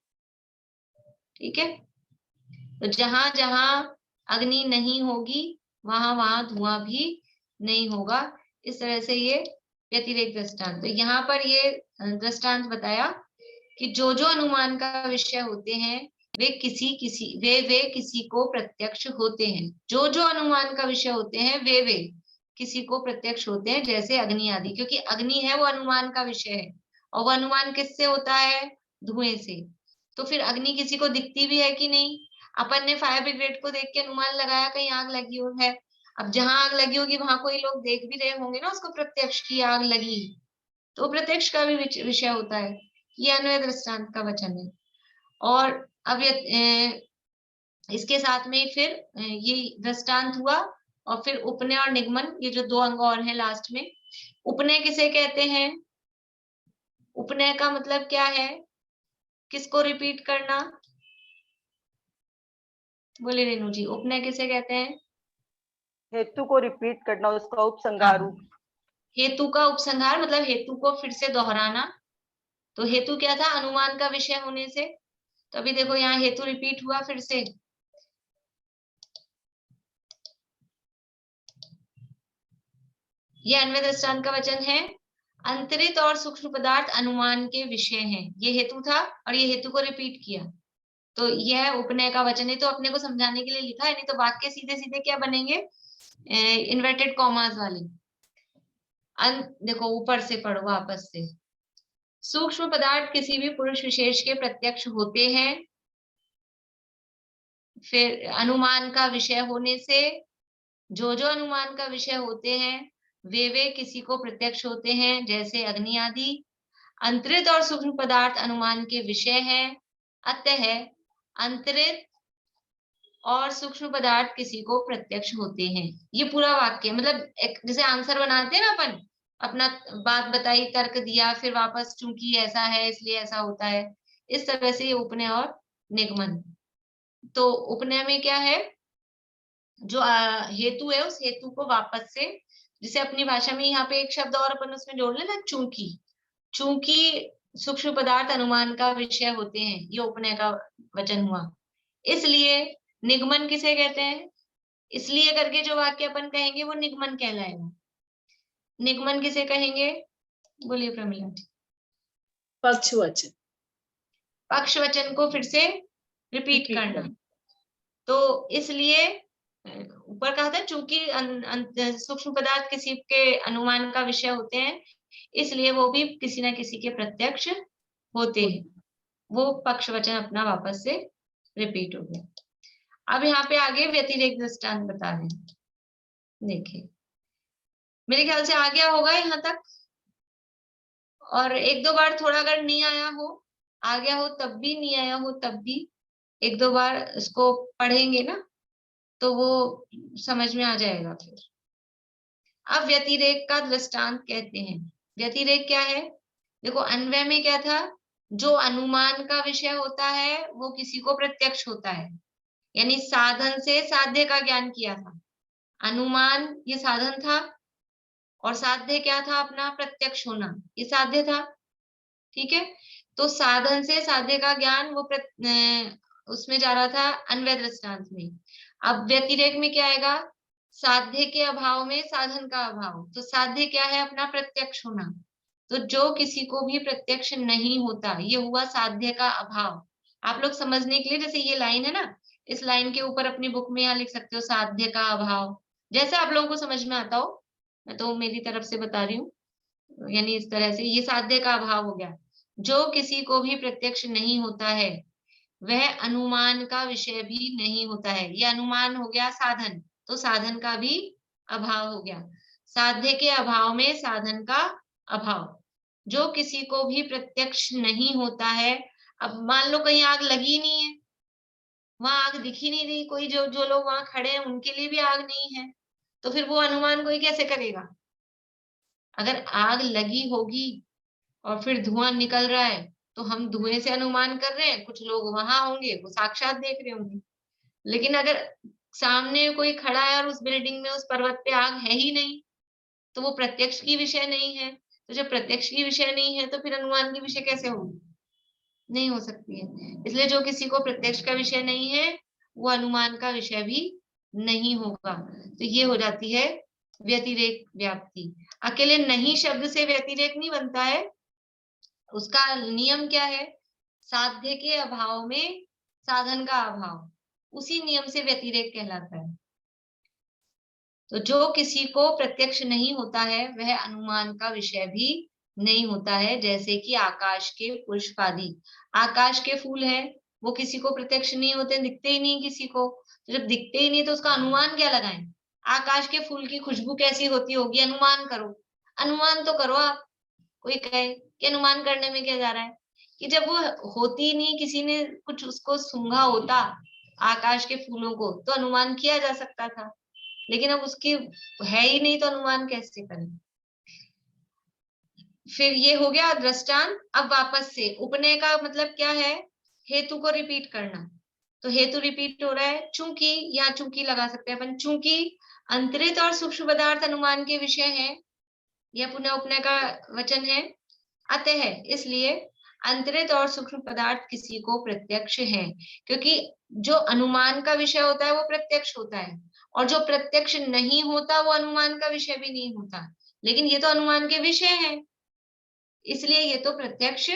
ठीक है, तो जहां जहां अग्नि नहीं होगी वहां वहां धुआं भी नहीं होगा। इस तरह से ये व्यतिरेक दृष्टांत। तो यहाँ पर ये दृष्टांत बताया कि जो जो अनुमान का विषय होते हैं वे किसी को प्रत्यक्ष होते हैं। जो जो अनुमान का विषय होते हैं वे किसी को प्रत्यक्ष होते हैं, जैसे अग्नि आदि। क्योंकि अग्नि है वो अनुमान का विषय है, और वो अनुमान किससे होता है? धुएं से। तो फिर अग्नि किसी को दिखती भी है कि नहीं? अपन ने फायर ब्रिगेड को देख के अनुमान लगाया कहीं आग लगी हो है। अब जहां आग लगी होगी वहां कोई लोग देख भी रहे होंगे ना उसको, प्रत्यक्ष की आग लगी, तो प्रत्यक्ष का भी विषय होता है। ये अन्वय दृष्टांत का वचन है। और अब इसके साथ में फिर ये दृष्टांत हुआ, और फिर उपनय और निगमन, ये जो 2 अंग और हैं लास्ट में। उपनय किसे कहते हैं? उपनय का मतलब क्या है? किसको रिपीट करना? बोले रेणु जी, उपनय किसे कहते हैं? हेतु को रिपीट करना, उसका उपसंहार रूप। हेतु का उपसंहार मतलब हेतु को फिर से दोहराना। तो हेतु क्या था? अनुमान का विषय होने से। तो अभी देखो यहाँ हेतु रिपीट हुआ फिर से। ये अन्वय दृष्टांत का वचन है। अंतरित और सूक्ष्म पदार्थ अनुमान के विषय हैं। ये हेतु था और ये हेतु को रिपीट किया। तो यह उपनय का वचन है, तो अपने को समझाने के लिए लिखा है, नहीं तो वाक्य सीधे सीधे क्या बनेंगे, इन्वर्टेड कॉमास वाले। देखो ऊपर से पढ़ो वापस से। सूक्ष्म पदार्थ किसी भी पुरुष विशेष के प्रत्यक्ष होते हैं, फिर अनुमान का विषय होने से जो जो अनुमान का विषय होते हैं वे किसी को प्रत्यक्ष होते हैं, जैसे अग्नि आदि। अंतरित और सूक्ष्म पदार्थ अनुमान के विषय हैं, अतः अंतरित और सूक्ष्म पदार्थ किसी को प्रत्यक्ष होते हैं। ये पूरा वाक्य, मतलब एक जैसे आंसर बनाते हैं ना अपन, अपना बात बताई, तर्क दिया, फिर वापस चूंकि ऐसा है इसलिए ऐसा होता है, इस तरह से ये उपनय और निगमन। तो उपनय में क्या है, जो हेतु है उस हेतु को वापस से, जिसे अपनी भाषा में यहाँ पे एक शब्द और अपन उसमें जोड़ लेना, चूंकि। चूंकि सूक्ष्म पदार्थ अनुमान का विषय होते हैं, ये उपनय का वचन हुआ। इसलिए निगमन किसे कहते हैं, इसलिए करके जो वाक्य अपन कहेंगे वो निगमन कहलाएगा। निगमन किसे कहेंगे, बोलिए प्रमिला जी। पक्षवचन। पक्षवचन को फिर से रिपीट करना। तो इसलिए ऊपर कहा था चूंकि सूक्ष्म पदार्थ किसी के अनुमान का विषय होते हैं, इसलिए वो भी किसी न किसी के प्रत्यक्ष होते हैं। वो पक्षवचन अपना वापस से रिपीट हो गया। अब यहाँ पे आगे व्यतिरेक दृष्टांत बता रहे हैं। देखिए मेरे ख्याल से आ गया होगा यहाँ तक, और एक दो बार थोड़ा अगर नहीं आया हो, आ गया हो तब भी, नहीं आया हो तब भी, एक दो बार इसको पढ़ेंगे ना तो वो समझ में आ जाएगा फिर। अब व्यतिरेक का दृष्टांत कहते हैं। व्यतिरेक क्या है, देखो अन्वय में क्या था, जो अनुमान का विषय होता है वो किसी को प्रत्यक्ष होता है, यानी साधन से साध्य का ज्ञान किया था। अनुमान ये साधन था और साध्य क्या था, अपना प्रत्यक्ष होना, ये साध्य था। ठीक है, तो साधन से साध्य का ज्ञान वो उसमें जा रहा था अन्वय दृष्टांत में। अब व्यतिरेक में क्या आएगा, साध्य के अभाव में साधन का अभाव। तो साध्य क्या है, अपना प्रत्यक्ष होना। तो जो किसी को भी प्रत्यक्ष नहीं होता, ये हुआ साध्य का अभाव। आप लोग समझने के लिए, जैसे ये लाइन है ना, इस लाइन के ऊपर अपनी बुक में यहाँ लिख सकते हो साध्य का अभाव, जैसे आप लोगों को समझ में आता हो। मैं तो मेरी तरफ से बता रही हूँ, यानी इस तरह से ये साध्य का अभाव हो गया। जो किसी को भी प्रत्यक्ष नहीं होता है वह अनुमान का विषय भी नहीं होता है। ये अनुमान हो गया साधन, तो साधन का भी अभाव हो गया। साध्य के अभाव में साधन का अभाव। जो किसी को भी प्रत्यक्ष नहीं होता है, अब मान लो कहीं आग लगी नहीं है, वहां आग दिख ही नहीं रही, कोई जो लोग वहां खड़े हैं उनके लिए भी आग नहीं है, तो फिर वो अनुमान कोई कैसे करेगा। अगर आग लगी होगी और फिर धुआं निकल रहा है तो हम धुएं से अनुमान कर रहे हैं, कुछ लोग वहां होंगे वो साक्षात देख रहे होंगे। लेकिन अगर सामने कोई खड़ा है और उस बिल्डिंग में, उस पर्वत पे आग है ही नहीं, तो वो प्रत्यक्ष की विषय नहीं है। तो जब प्रत्यक्ष की विषय नहीं है तो फिर अनुमान की विषय कैसे होगी, नहीं हो सकती है। इसलिए जो किसी को प्रत्यक्ष का विषय नहीं है वो अनुमान का विषय भी नहीं होगा। तो ये हो जाती है व्यतिरेक व्याप्ति। अकेले नहीं शब्द से व्यतिरेक नहीं बनता है, उसका नियम क्या है, साध्य के अभाव में साधन का अभाव, उसी नियम से व्यतिरेक कहलाता है। तो जो किसी को प्रत्यक्ष नहीं होता है वह अनुमान का विषय भी नहीं होता है, जैसे कि आकाश के पुष्प आदि। आकाश के फूल है, वो किसी को प्रत्यक्ष नहीं होते, दिखते ही नहीं किसी को। तो जब दिखते ही नहीं तो उसका अनुमान क्या लगाएं। आकाश के फूल की खुशबू कैसी होती होगी, अनुमान करो। अनुमान तो करो आप। कोई कहे कि अनुमान करने में क्या जा रहा है, कि जब वो होती ही नहीं, किसी ने कुछ उसको सूंघा होता आकाश के फूलों को तो अनुमान किया जा सकता था, लेकिन अब उसकी है ही नहीं तो अनुमान कैसे करें। फिर ये हो गया दृष्टांत। अब वापस से उपनय का मतलब क्या है, हेतु को रिपीट करना। तो हेतु रिपीट हो रहा है, चूंकि, या चूंकि लगा सकते हैं अपन, चूंकि अंतरित और सूक्ष्म पदार्थ अनुमान के विषय है, यह पुनः उपनय का वचन है। अतः इसलिए अंतरित और सूक्ष्म पदार्थ किसी को प्रत्यक्ष है, क्योंकि जो अनुमान का विषय होता है वो प्रत्यक्ष होता है, और जो प्रत्यक्ष नहीं होता वो अनुमान का विषय भी नहीं होता। लेकिन ये तो अनुमान के विषय है, इसलिए ये तो प्रत्यक्ष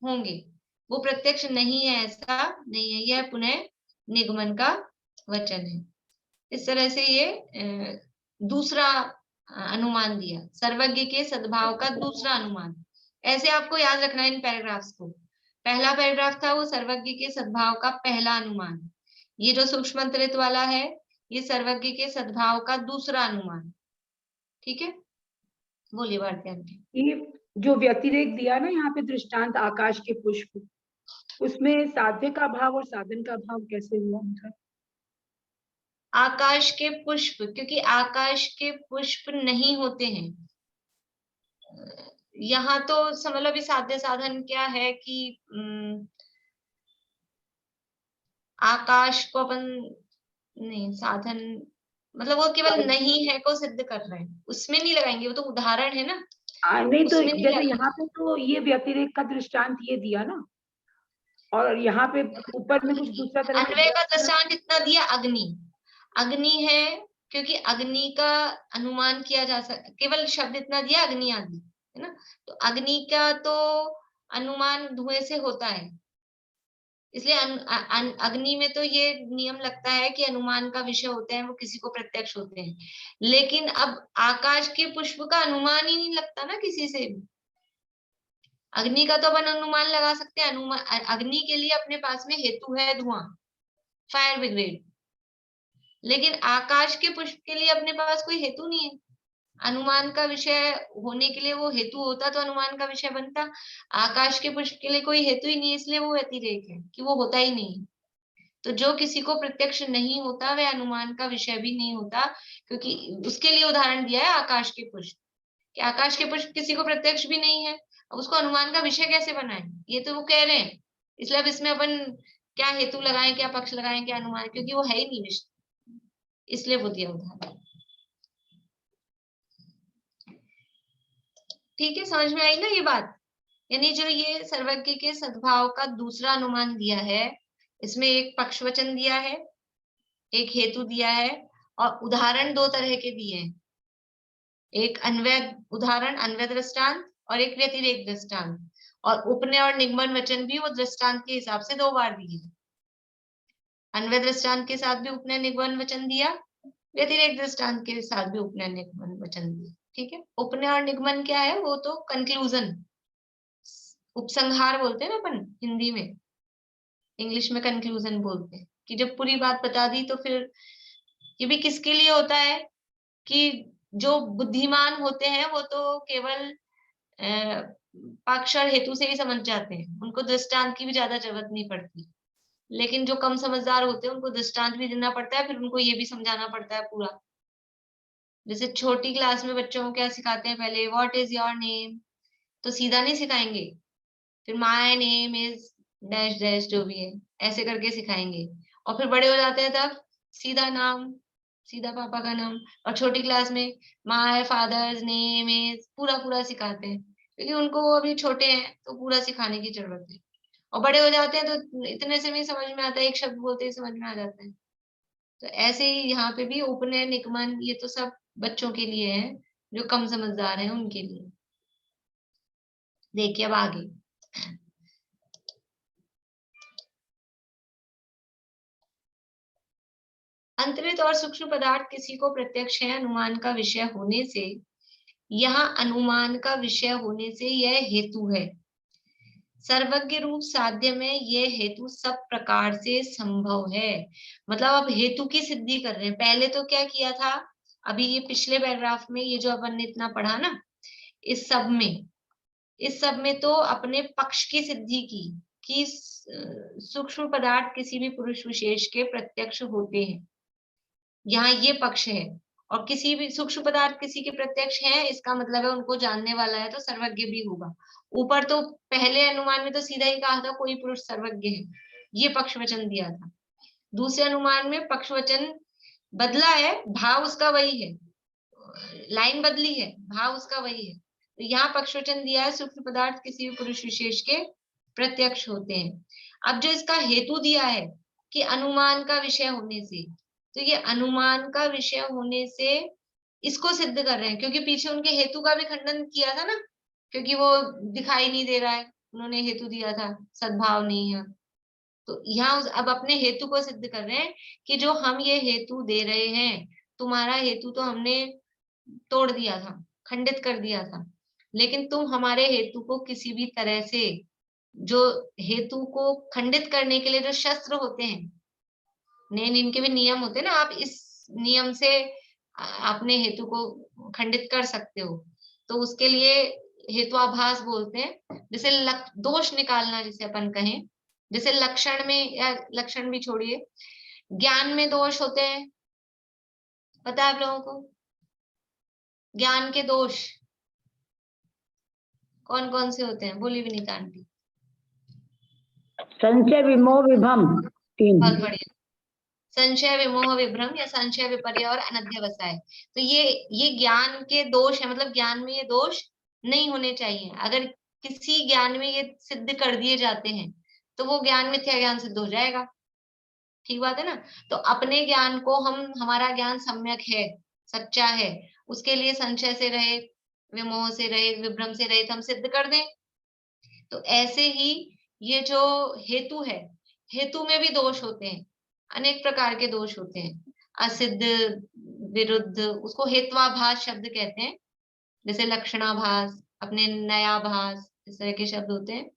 होंगे। वो प्रत्यक्ष नहीं है, ऐसा नहीं है, यह पुनः निगमन का वचन है। इस तरह से ये दूसरा अनुमान दिया, सर्वज्ञ के सद्भाव का दूसरा अनुमान। ऐसे आपको याद रखना है इन पैराग्राफ्स को। पहला पैराग्राफ था वो सर्वज्ञ के सद्भाव का पहला अनुमान, ये जो सूक्ष्मंतरित वाला है ये सर्वज्ञ के सद्भाव का दूसरा अनुमान। ठीक है, बोलिए भारती आंटी। ये जो व्यतिरेक दिया ना यहाँ पे दृष्टांत आकाश के पुष्प, उसमें साध्य का भाव और साधन का भाव कैसे हुआ मतलब? आकाश के पुष्प, क्योंकि आकाश के पुष्प नहीं होते हैं यहाँ, तो समझ लो अभी साध्य साधन क्या है कि आकाश को अपन नहीं, साधन मतलब वो केवल नहीं है को सिद्ध कर रहे हैं, उसमें नहीं लगाएंगे, वो तो उदाहरण है ना। नहीं तो उसमें नहीं जैसे लगाएंगे। यहाँ पे तो ये व्यतिरेक का दृष्टांत ये दिया ना, और यहाँ पे ऊपर में कुछ दूसरा तरह अन्वय का दृष्टांत इतना दिया, अग्नि, अग्नि है क्योंकि अग्नि का अनुमान किया जा सकता, केवल शब्द इतना दिया अग्नि आदि, है ना। तो अग्नि का तो अनुमान धुएं से होता है, इसलिए अग्नि में तो ये नियम लगता है कि अनुमान का विषय होते हैं वो किसी को प्रत्यक्ष होते हैं। लेकिन अब आकाश के पुष्प का अनुमान ही नहीं लगता ना किसी से भी। अग्नि का तो अपन अनुमान लगा सकते हैं, अनुमान अग्नि के लिए अपने पास में हेतु है धुआं, फायर ब्रिगेड, लेकिन आकाश के पुष्प के लिए अपने पास कोई हेतु नहीं है। अनुमान का विषय होने के लिए वो हेतु होता तो अनुमान का विषय बनता। आकाश के पुष्प के लिए कोई हेतु ही नहीं है, इसलिए वो व्यतिरेक है कि वो होता ही नहीं। तो जो किसी को प्रत्यक्ष नहीं होता वह अनुमान का विषय भी नहीं होता, क्योंकि उसके लिए उदाहरण दिया है आकाश के पुष्प, कि आकाश के पुष्प किसी को प्रत्यक्ष भी नहीं है, अब उसको अनुमान का विषय कैसे बनाए, ये तो वो कह रहे हैं। इसलिए अब इसमें अपन क्या हेतु लगाएं, क्या पक्ष लगाएं, क्या अनुमान, क्योंकि वो है ही नहीं विषय, इसलिए वो दिया उदाहरण। ठीक है, समझ में आई ना ये बात। यानी जो ये सर्वज्ञ के सद्भाव का दूसरा अनुमान दिया है, इसमें एक पक्ष वचन दिया है, एक हेतु दिया है, और उदाहरण दो तरह के दिए हैं, एक अन्वय उदाहरण अन्वय दृष्टांत और एक व्यतिरेक दृष्टांत, और उपनय और निगमन वचन भी वो दृष्टांत के हिसाब से 2 बार दिए। अन्वय दृष्टांत के साथ भी उपनय निगमन वचन दिया, व्यतिरेक दृष्टांत के साथ भी उपनय निगमन वचन दिया। ठीक है, उपनय और निगमन क्या है, वो तो कंक्लूजन, उपसंहार बोलते हैं ना अपन हिंदी में, इंग्लिश में कंक्लूजन बोलते हैं, कि जब पूरी बात बता दी तो फिर ये भी किसके लिए होता है कि जो बुद्धिमान होते हैं वो तो केवल पक्ष और हेतु से ही समझ जाते हैं, उनको दृष्टांत की भी ज्यादा जरूरत नहीं पड़ती। लेकिन जो कम समझदार होते हैं उनको दृष्टांत भी देना पड़ता है, फिर उनको ये भी समझाना पड़ता है पूरा। जैसे छोटी क्लास में बच्चों को क्या सिखाते हैं, पहले व्हाट इज योर नेम, तो सीधा नहीं सिखाएंगे, फिर my name is dash dash जो भी है ऐसे करके सिखाएंगे, और फिर बड़े हो जाते हैं तब सीधा नाम, सीधा पापा का नाम। और छोटी क्लास में माय फादर्स नेम इज पूरा पूरा सिखाते हैं, क्योंकि उनको वो अभी छोटे हैं तो पूरा सिखाने की जरूरत है। और बड़े हो जाते हैं तो इतने से नहीं समझ में आता है, एक शब्द बोलते ही समझ में आ जाता है। तो ऐसे ही यहाँ पे भी उपनय निगमन ये तो सब बच्चों के लिए है, जो कम समझदार हैं उनके लिए। देखिए अब आगे, अंतरित और सूक्ष्म पदार्थ किसी को प्रत्यक्ष है अनुमान का विषय होने से, यहाँ अनुमान का विषय होने से यह हेतु है। सर्वज्ञ रूप साध्य में यह हेतु सब प्रकार से संभव है। मतलब अब हेतु की सिद्धि कर रहे हैं। पहले तो क्या किया था, अभी ये पिछले पैराग्राफ में ये जो अपन ने इतना पढ़ा ना, इस सब में तो अपने पक्ष की सिद्धि की कि सूक्ष्म पदार्थ किसी भी पुरुष विशेष के प्रत्यक्ष होते हैं, यहाँ ये पक्ष है। और किसी भी सूक्ष्म पदार्थ किसी के प्रत्यक्ष है, इसका मतलब है उनको जानने वाला है तो सर्वज्ञ भी होगा। ऊपर तो पहले अनुमान में तो सीधा ही कहा था कोई पुरुष सर्वज्ञ है, ये पक्ष वचन दिया था। दूसरे अनुमान में पक्ष वचन बदला है, भाव उसका वही है, लाइन बदली है, भाव उसका वही है। तो यहाँ पक्ष वचन दिया है सूक्ष्म पदार्थ किसी भी पुरुष विशेष के प्रत्यक्ष होते हैं। अब जो इसका हेतु दिया है कि अनुमान का विषय होने से, तो ये अनुमान का विषय होने से इसको सिद्ध कर रहे हैं, क्योंकि पीछे उनके हेतु का भी खंडन किया था ना, क्योंकि वो दिखाई नहीं दे रहा है, उन्होंने हेतु दिया था, सद्भाव नहीं है। तो यहाँ अब अपने हेतु को सिद्ध कर रहे हैं कि जो हम ये हेतु दे रहे हैं, तुम्हारा हेतु तो हमने तोड़ दिया था, खंडित कर दिया था, लेकिन तुम हमारे हेतु को किसी भी तरह से, जो हेतु को खंडित करने के लिए जो शस्त्र होते हैं, इनके भी नियम होते हैं ना, आप इस नियम से अपने हेतु को खंडित कर सकते हो। तो उसके लिए हेतुआभास बोलते हैं। जैसे दोष निकालना जिसे अपन कहें, जैसे लक्षण में, या लक्षण भी छोड़िए, ज्ञान में दोष होते हैं, पता है आप लोगों को? ज्ञान के दोष कौन कौन से होते हैं? बोली विनीता आंटी। संशय विमोह विभ्रम, तीन। बहुत बढ़िया। संशय विमोह विभ्रम या संशय विपर्य और अनध्यवसाय। तो ये ज्ञान के दोष है, मतलब ज्ञान में ये दोष नहीं होने चाहिए। अगर किसी ज्ञान में ये सिद्ध कर दिए जाते हैं तो वो ज्ञान मिथ्या ज्ञान सिद्ध हो जाएगा। ठीक बात है ना? तो अपने ज्ञान को हमारा ज्ञान सम्यक है, सच्चा है, उसके लिए संशय से रहे, विमोह से रहे, विभ्रम से रहे, तो हम सिद्ध कर दें। तो ऐसे ही ये जो हेतु है, हेतु में भी दोष होते हैं, अनेक प्रकार के दोष होते हैं, असिद्ध, विरुद्ध, उसको हेत्वाभास शब्द कहते हैं। जैसे लक्षणाभास, अपने नयाभास, इस तरह के शब्द होते हैं,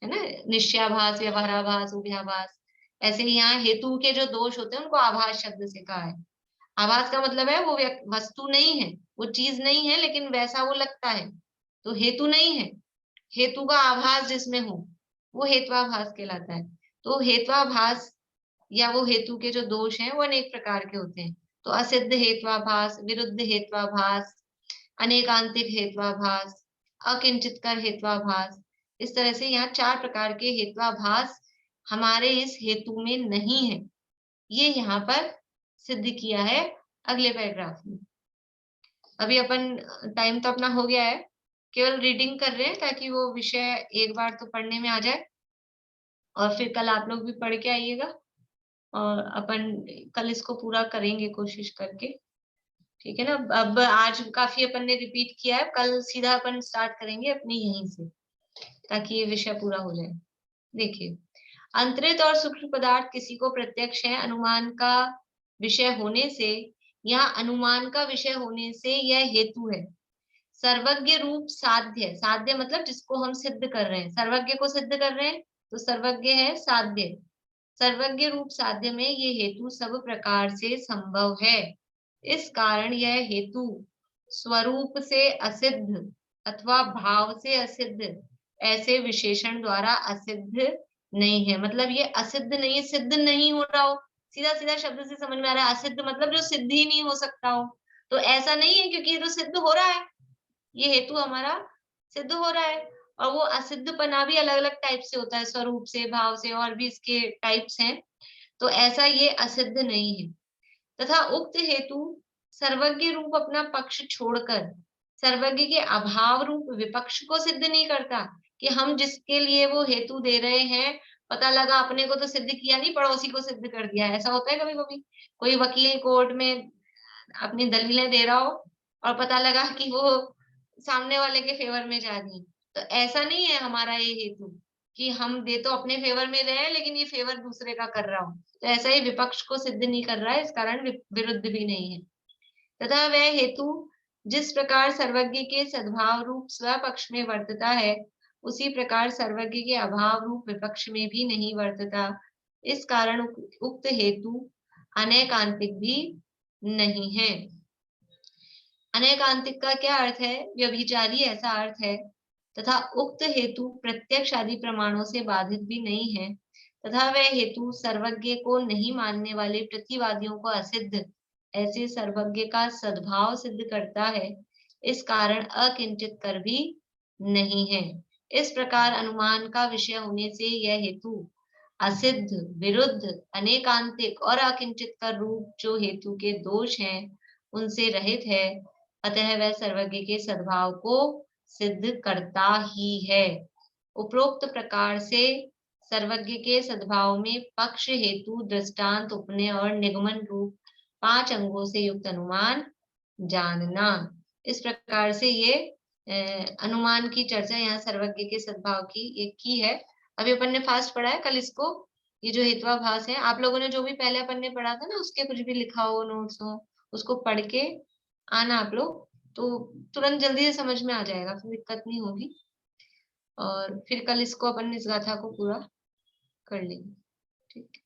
है ना? निश्चयाभास, व्यवहाराभास, उभयाभास। ऐसे ही यहाँ हेतु के जो दोष होते हैं उनको आभास शब्द से कहा है। आभास का मतलब है वो वस्तु नहीं है, वो चीज नहीं है, लेकिन वैसा वो लगता है, तो हेतु नहीं है। हेतु का आभास जिसमें हो वो हेत्वाभास कहलाता है। तो हेत्वाभास या वो हेतु के जो दोष हैं वो अनेक प्रकार के होते हैं। तो असिद्ध हेत्वाभास, विरुद्ध हेत्वाभास, अनेकांतिक हेत्वाभास, अकिंचितकर हेत्वाभास। इस तरह से यहाँ 4 प्रकार के हेत्वाभास हमारे इस हेतु में नहीं है, ये यहाँ पर सिद्ध किया है अगले पैराग्राफ में। अभी अपन टाइम तो अपना हो गया है, केवल रीडिंग कर रहे हैं ताकि वो विषय एक बार तो पढ़ने में आ जाए, और फिर कल आप लोग भी पढ़ के आइएगा, और अपन कल इसको पूरा करेंगे कोशिश करके। ठीक है ना? अब आज काफी अपन ने रिपीट किया है, कल सीधा अपन स्टार्ट करेंगे अपनी यहीं से, ताकि ये विषय पूरा हो जाए। देखिए, अंतरित और सूक्ष्म पदार्थ किसी को प्रत्यक्ष है अनुमान का विषय होने से, यहाँ अनुमान का विषय होने से यह हेतु है। सर्वज्ञ रूप साध्य, साध्य मतलब जिसको हम सिद्ध कर रहे हैं, सर्वज्ञ को सिद्ध कर रहे हैं तो सर्वज्ञ है साध्य। सर्वज्ञ रूप साध्य में ये हेतु सब प्रकार से संभव है। इस कारण यह हेतु स्वरूप से असिद्ध अथवा भाव से असिद्ध ऐसे विशेषण द्वारा असिद्ध नहीं है। मतलब ये असिद्ध नहीं है, सिद्ध नहीं हो रहा हो, सीधा सीधा शब्द से समझ में आ रहा है। असिद्ध मतलब जो सिद्ध ही नहीं हो सकता हो, तो ऐसा नहीं है, क्योंकि ये तो सिद्ध हो रहा है, ये हेतु हमारा सिद्ध हो रहा है। और वो असिद्धपना भी अलग अलग टाइप से होता है, स्वरूप से, भाव से, और भी इसके टाइप्स हैं। तो ऐसा ये असिद्ध नहीं है। तथा उक्त हेतु सर्वज्ञ रूप अपना पक्ष छोड़कर सर्वज्ञ के अभाव रूप विपक्ष को सिद्ध नहीं करता, कि हम जिसके लिए वो हेतु दे रहे हैं, पता लगा अपने को तो सिद्ध किया नहीं, पड़ोसी को सिद्ध कर दिया। ऐसा होता है कभी कभी, कोई वकील कोर्ट में अपनी दलीलें दे रहा हो और पता लगा कि वो सामने वाले के फेवर में जा रही, तो ऐसा नहीं है हमारा ये हेतु कि हम दे तो अपने फेवर में रहे लेकिन ये फेवर दूसरे का कर रहा हो। तो ऐसा ही विपक्ष को सिद्ध नहीं कर रहा है, इस कारण विरुद्ध भी नहीं है। तथा वह हेतु जिस प्रकार सर्वज्ञ के सद्भाव रूप स्वपक्ष में वर्तता है, उसी प्रकार सर्वज्ञ के अभाव रूप विपक्ष में भी नहीं वर्तता। इस कारण उक्त हेतु अनेकांतिक भी नहीं है। अनेकांतिक का क्या अर्थ है? व्यभिचारी, ऐसा अर्थ है। तथा उक्त हेतु प्रत्यक्ष आदि प्रमाणों से बाधित भी नहीं है। तथा वह हेतु सर्वज्ञ को नहीं मानने वाले प्रतिवादियों को असिद्ध ऐसे सर्वज्ञ का सद्भाव सिद्ध करता है। इस कारण अकिंचित कर भी नहीं है। इस प्रकार अनुमान का विषय होने से यह हेतु असिद्ध, विरुद्ध, अनेकांतिक और अकिंचित कर रूप जो हेतु के दोष हैं उनसे रहित है। अतः वह सर्वज्ञ के सद्भाव को सिद्ध करता ही है। उपरोक्त प्रकार से सर्वज्ञ के सद्भाव में पक्ष, हेतु, दृष्टांत, उपनय और निगमन रूप 5 अंगों से युक्त अनुमान जानना। इस प्रकार से ये अनुमान की चर्चा यहाँ सर्वज्ञ के सद्भाव की एक की है। अभी अपन ने फास्ट पढ़ा है, कल इसको ये जो हेत्वाभास है, आप लोगों ने जो भी पहले अपन ने पढ़ा था ना, उसके कुछ भी लिखा हो नोट्स हो, उसको पढ़ के आना आप लोग, तो तुरंत जल्दी से समझ में आ जाएगा, फिर दिक्कत नहीं होगी। और फिर कल इसको अपन इस गाथा को पूरा कर लेंगे। ठीक है।